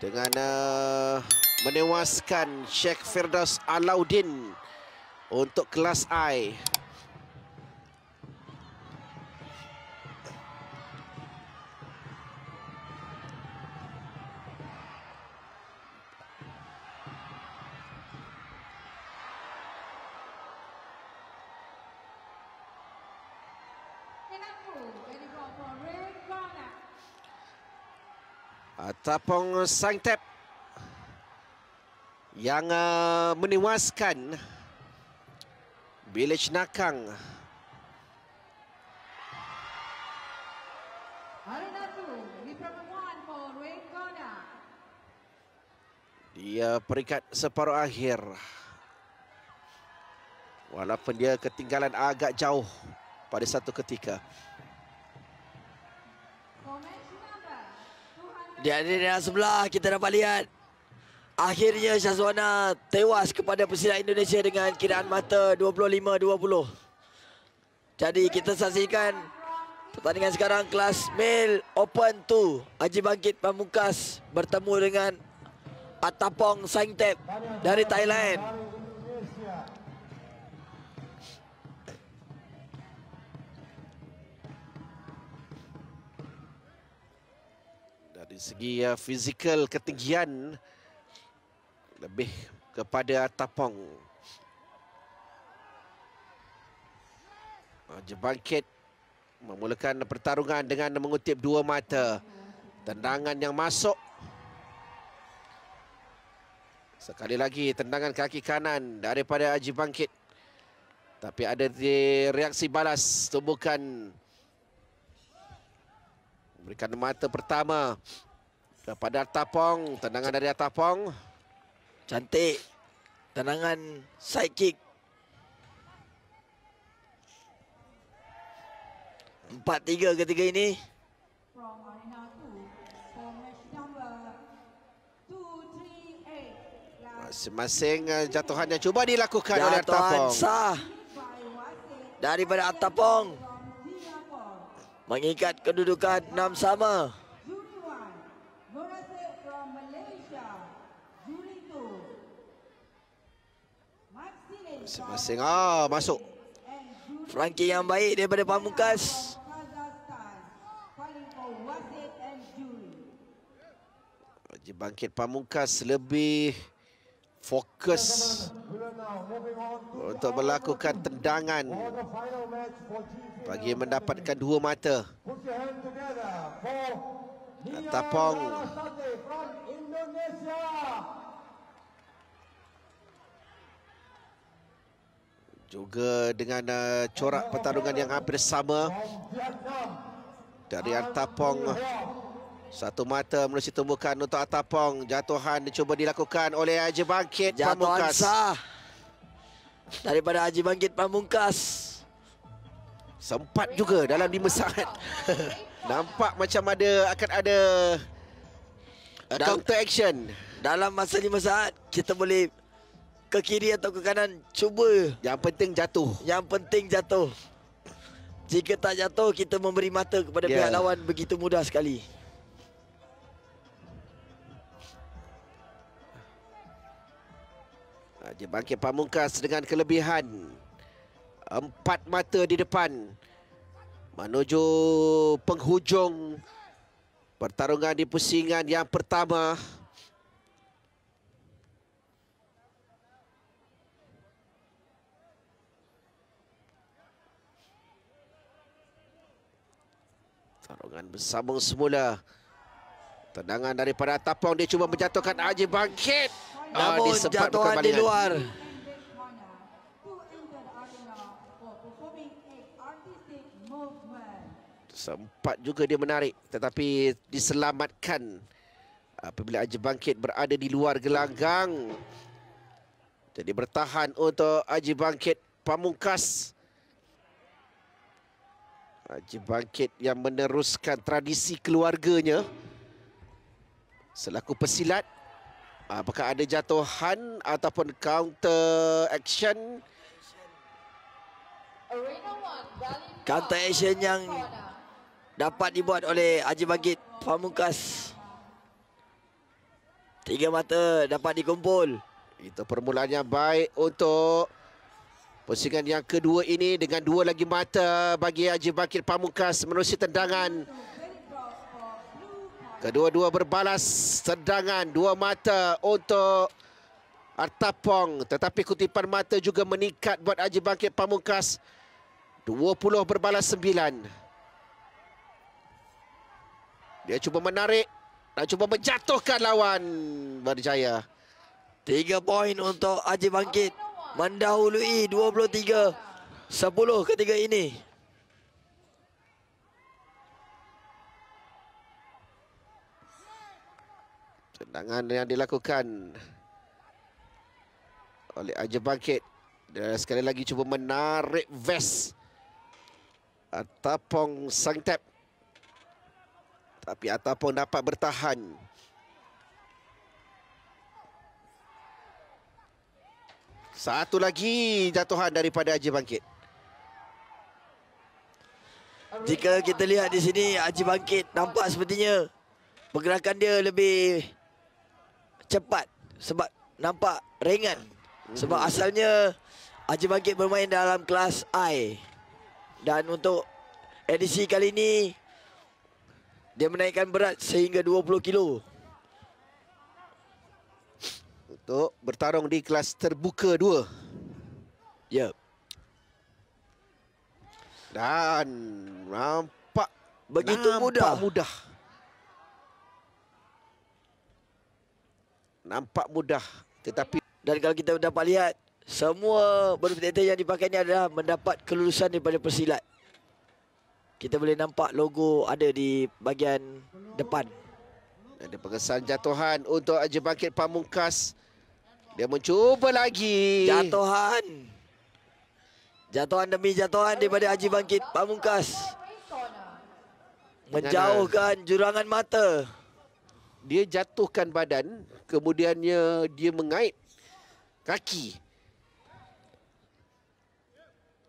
dengan menewaskan Sheikh Firdaus Alauddin untuk kelas I. Tapong Sangtep yang menewaskan Village Nakang. Dia peringkat separuh akhir. Walaupun dia ketinggalan agak jauh pada satu ketika. Di arena sebelah kita dapat lihat akhirnya Syazwana tewas kepada pesilat Indonesia dengan kiraan mata 25-20. Jadi kita saksikan pertandingan sekarang kelas Male Open 2. Haji Bangkit Pamungkas bertemu dengan Attapong Sangtep dari Thailand. Dari segi fizikal ketinggian lebih kepada Attapong. Haji Bangkit memulakan pertarungan dengan mengutip dua mata. Tendangan yang masuk. Sekali lagi tendangan kaki kanan daripada Haji Bangkit. Tapi ada reaksi balas tumbukan. Berikan mata pertama kepada Attapong. Tendangan dari Attapong. Cantik. Tendangan side kick. 4-3 ketika ini. Masing-masing jatuhan yang cuba dilakukan oleh Jatuhan Attapong. sah daripada Attapong. Mengikat kedudukan 6 sama. Masing-masing masuk. Flanking yang baik daripada Pamungkas. Haji Bangkit Pamungkas lebih fokus untuk melakukan tendangan bagi mendapatkan dua mata. Attapong juga dengan corak pertarungan yang hampir sama. Dari Attapong, satu mata mesti tumbukan untuk Attapong. Jatuhan dicuba dilakukan oleh Haji Bangkit Pamungkas. Jatuhan sah daripada Haji Bangkit Pamungkas. Sempat juga dalam 5 saat. Nampak macam akan ada counter action. Dalam masa 5 saat kita boleh ke kiri atau ke kanan, cuba. Yang penting jatuh. Yang penting jatuh. Jika tak jatuh, kita memberi mata kepada pihak lawan begitu mudah sekali. Haji Bangkit Pamungkas dengan kelebihan 4 mata di depan menuju penghujung pertarungan di pusingan yang pertama. Pertarungan bersambung semula. Tendangan daripada Attapong, dia cuba menjatuhkan Haji Bangkit. Namun jatuhan di luar. Sempat juga dia menarik tetapi diselamatkan apabila Haji Bangkit berada di luar gelanggang. Jadi bertahan untuk Haji Bangkit Pamungkas. Haji Bangkit yang meneruskan tradisi keluarganya selaku pesilat. Apakah ada jatuhan ataupun counter action? Counter action yang dapat dibuat oleh Haji Bangkit Pamungkas. 3 mata dapat dikumpul. Itu permulaan yang baik untuk pusingan yang kedua ini dengan 2 lagi mata bagi Haji Bangkit Pamungkas menerusi tendangan. Kedua-dua berbalas tendangan 2 mata untuk Artapong, tetapi kutipan mata juga meningkat buat Haji Bangkit Pamungkas. 20 berbalas 9. Dia cuba menarik dan cuba menjatuhkan lawan, berjaya. 3 poin untuk Haji Bangkit, mendahului 23-10 ketiga ini. Tendangan yang dilakukan oleh Haji Bangkit. Dan sekali lagi cuba menarik vest Atapong Sangtep. Tapi Atapong dapat bertahan. Satu lagi jatuhan daripada Haji Bangkit. Jika kita lihat di sini, Haji Bangkit nampak sepertinya pergerakan dia lebih cepat sebab nampak ringan. Sebab asalnya Haji Bangkit bermain dalam kelas I. Dan untuk edisi kali ini dia menaikkan berat sehingga 20 kilo. Untuk bertarung di kelas terbuka 2. Ya. Dan nampak Begitu mudah. Nampak mudah, tetapi Dan kalau kita dapat lihat, semua bodybuilder yang dipakai ini adalah mendapat kelulusan daripada Persilat. Kita boleh nampak logo ada di bahagian depan. ada pengesan jatuhan untuk Haji Bangkit Pamungkas. Dia mencuba lagi. Jatuhan demi jatuhan daripada Haji Bangkit Pamungkas. Menjauhkan jurangan mata. Dia jatuhkan badan, kemudiannya dia mengait kaki.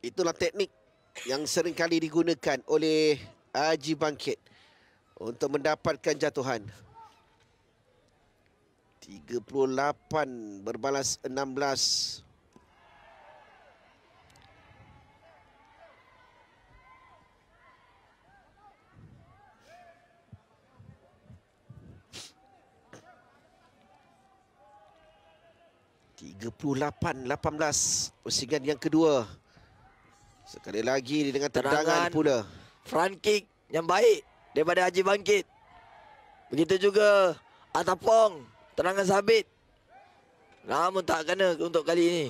Itulah teknik yang seringkali digunakan oleh Haji Bangkit untuk mendapatkan jatuhan. 38 berbalas 16. (38-18) pusingan yang kedua. Sekali lagi dengan tendangan pula. Front kick yang baik daripada Haji Bangkit. Begitu juga Atapong, tendangan sabit. Namun tak kena untuk kali ini.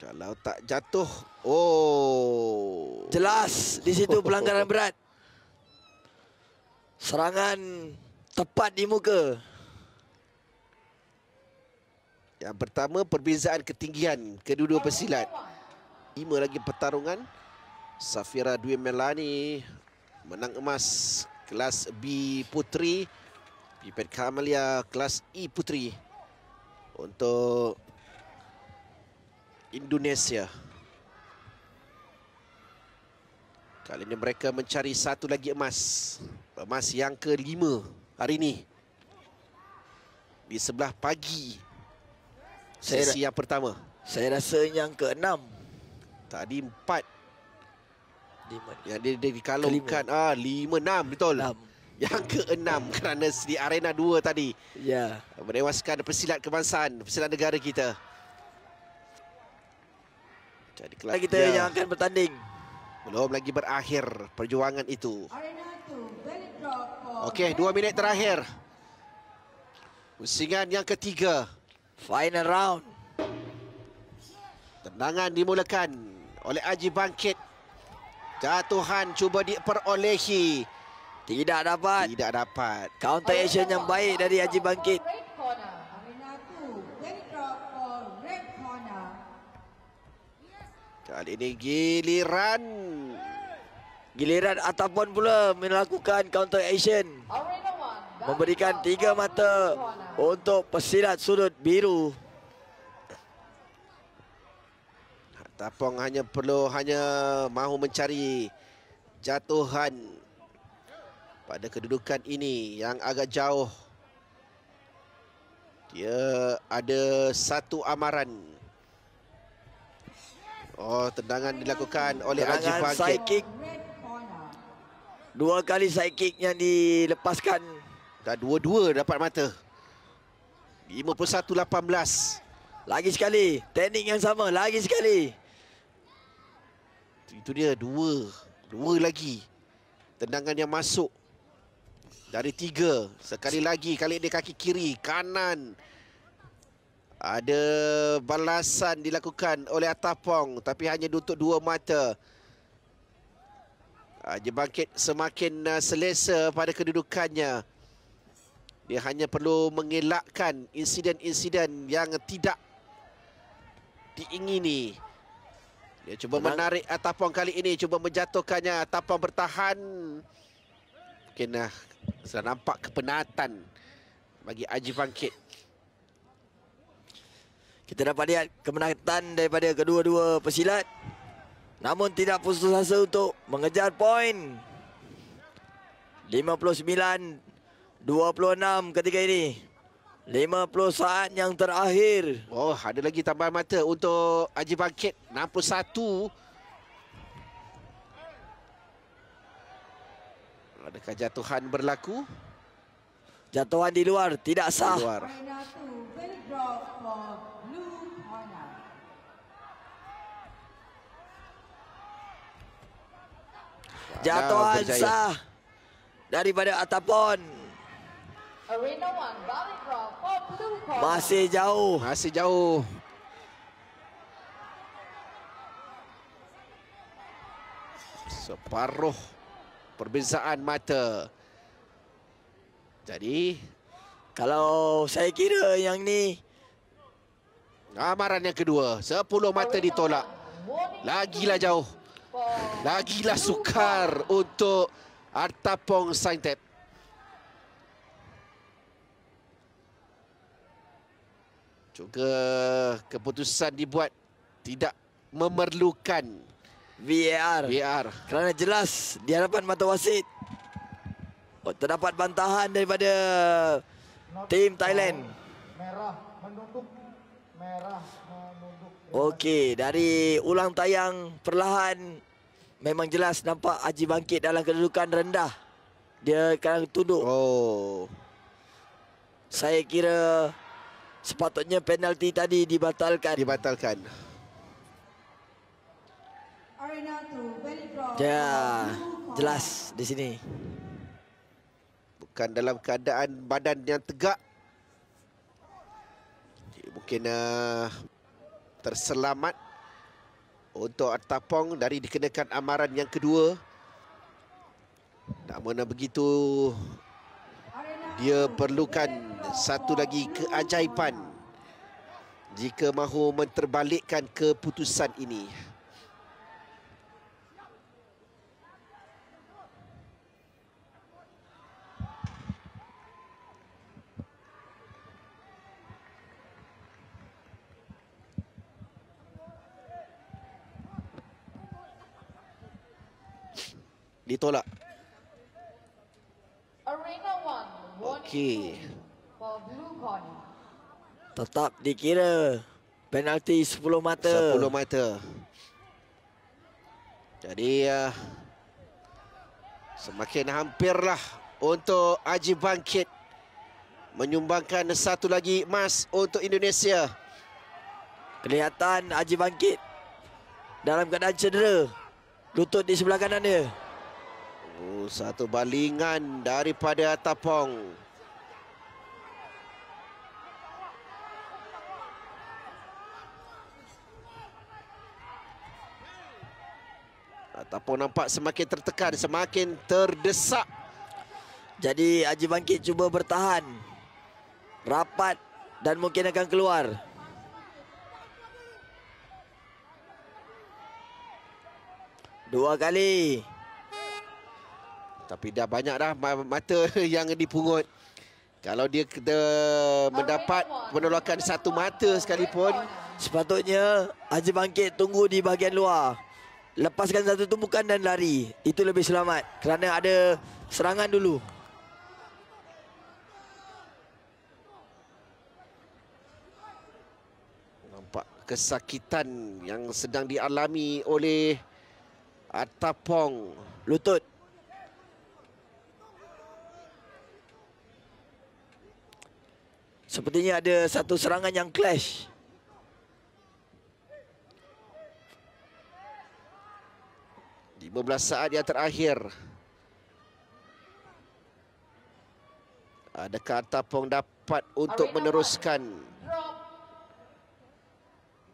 Kalau tak jatuh, oh. Jelas di situ pelanggaran berat. Serangan tepat di muka. Yang pertama, perbezaan ketinggian kedua-dua pesilat. 5 lagi pertarungan. Safira Dwi Melani menang emas kelas B Puteri. Pipet Kamalia kelas E Puteri untuk Indonesia. Kali ini mereka mencari satu lagi emas. Emas yang ke-5 hari ini. Di sebelah pagi sesi yang pertama. Saya rasa yang ke-6. Tadi 4. Yang dia dikalungkan. 5-6 betul. 6. Yang ke-6 kerana di arena 2 tadi. Ya. Menewaskan pesilat kebangsaan, pesilat negara kita. Jadi kelak Kita yang akan bertanding. belum lagi berakhir perjuangan itu. Okey, 2 minit terakhir. Pusingan yang ketiga. Final round. Tendangan dimulakan oleh Haji Bangkit. Jatuhan cuba diperolehi. Tidak dapat. Tidak dapat. Counter action yang baik dari Haji Bangkit. Kali ini giliran. Giliran Atapon pula melakukan counter action. Memberikan 3 mata untuk pesilat sudut biru. Atapong hanya mahu mencari jatuhan. pada kedudukan ini yang agak jauh. Dia ada satu amaran. Oh, tendangan dilakukan oleh Haji Tendangan Bangkit. side kick. 2 kali side kick yang dilepaskan. Dan dua-dua dapat mata. 51-18. Lagi sekali. Teknik yang sama. Lagi sekali. Itu dia, dua lagi. Tendangan yang masuk. Dari 3. Sekali lagi, kali ini kaki kiri, kanan. Ada balasan dilakukan oleh Atapong, tapi hanya untuk 2 mata. Haji Bangkit semakin selesa pada kedudukannya. Dia hanya perlu mengelakkan insiden-insiden yang tidak diingini. Dia cuba menarik Atapong kali ini, cuba menjatuhkannya. Atapong bertahan. Mungkin sudah nampak kepenatan bagi Haji Bangkit. Kita dapat lihat kemenangan daripada kedua-dua pesilat. Namun tidak putus asa untuk mengejar poin. 59-26 ketika ini. 50 saat yang terakhir. Oh, ada lagi tambahan mata untuk Haji Bangkit. 61. Adakah jatuhan berlaku? Jatuhan di luar, tidak sah. Di luar. Jatuhan berjaya. sah daripada Atapon. Masih jauh. Masih jauh. Separuh perbezaan mata. Jadi, kalau saya kira yang ni amaran yang kedua, 10 mata ditolak. Lagilah jauh. Lagilah sukar untuk Atapong Saintep. Juga keputusan dibuat tidak memerlukan VAR. Kerana jelas di hadapan mata wasit. Oh, terdapat bantahan daripada tim Thailand. Merah menunduk. Okey, dari ulang tayang perlahan memang jelas nampak Haji Bangkit dalam kedudukan rendah. Dia akan tunduk. Oh. Saya kira sepatutnya penalti tadi dibatalkan. Ya, jelas di sini. Bukan dalam keadaan badan yang tegak. Mungkin terselamat untuk Atapong dari dikenakan amaran yang kedua. Namun begitu, dia perlukan satu lagi keajaiban jika mahu menterbalikkan keputusan ini. Ditolak. Okey. Tetap dikira penalti 10 mata. 10 mata. Jadi semakin hampirlah untuk Haji Bangkit menyumbangkan satu lagi emas untuk Indonesia. Kelihatan Haji Bangkit dalam keadaan cedera. Lutut di sebelah kanan dia. Oh, satu balingan daripada Atapong. Atapong nampak semakin tertekan, semakin terdesak. Jadi Haji Bangkit cuba bertahan rapat dan mungkin akan keluar. Dua kali. Tapi dah banyak dah mata yang dipungut. Kalau dia mendapat penolakan satu mata sekalipun, sepatutnya Haji Bangkit tunggu di bahagian luar. lepaskan satu tumpukan dan lari. Itu lebih selamat kerana ada serangan dulu. Nampak kesakitan yang sedang dialami oleh Attapong. Lutut. Sepertinya ada satu serangan yang clash. Di 15 saat yang terakhir. Adakah Attapong dapat untuk meneruskan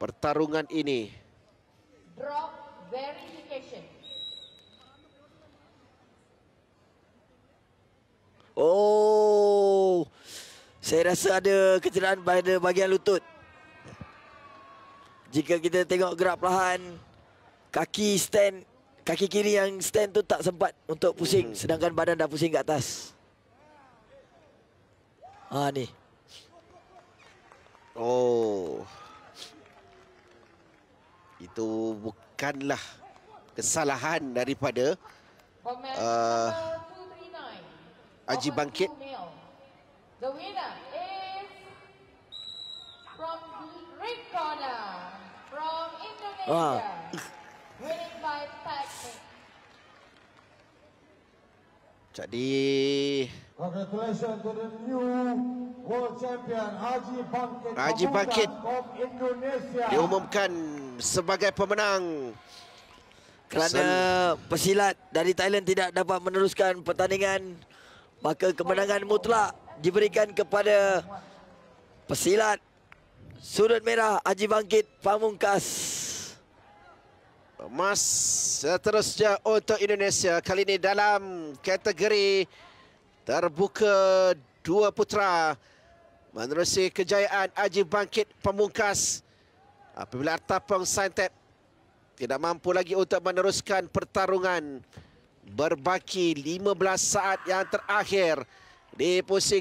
pertarungan ini? Drop verification. Oh, saya rasa ada kecederaan pada bahagian lutut. Jika kita tengok gerak perlahan, kaki kiri yang stand tu tak sempat untuk pusing, sedangkan badan dah pusing ke atas. Ni. Oh, itu bukanlah kesalahan daripada Aji Bangkit. The winner is from the red corner from Indonesia. Winning by technique. Jadi Congratulations to the new world champion Aji Bangkit from Indonesia. diumumkan sebagai pemenang. Kerana pesilat dari Thailand tidak dapat meneruskan pertandingan, maka kemenangan mutlak diberikan kepada pesilat sudut merah Aji Bangkit Pamungkas. Emas seterusnya untuk Indonesia kali ini dalam kategori terbuka 2 putra menerusi kejayaan Aji Bangkit Pamungkas apabila Attapong Saintep tidak mampu lagi untuk meneruskan pertarungan berbaki 15 saat yang terakhir di pusing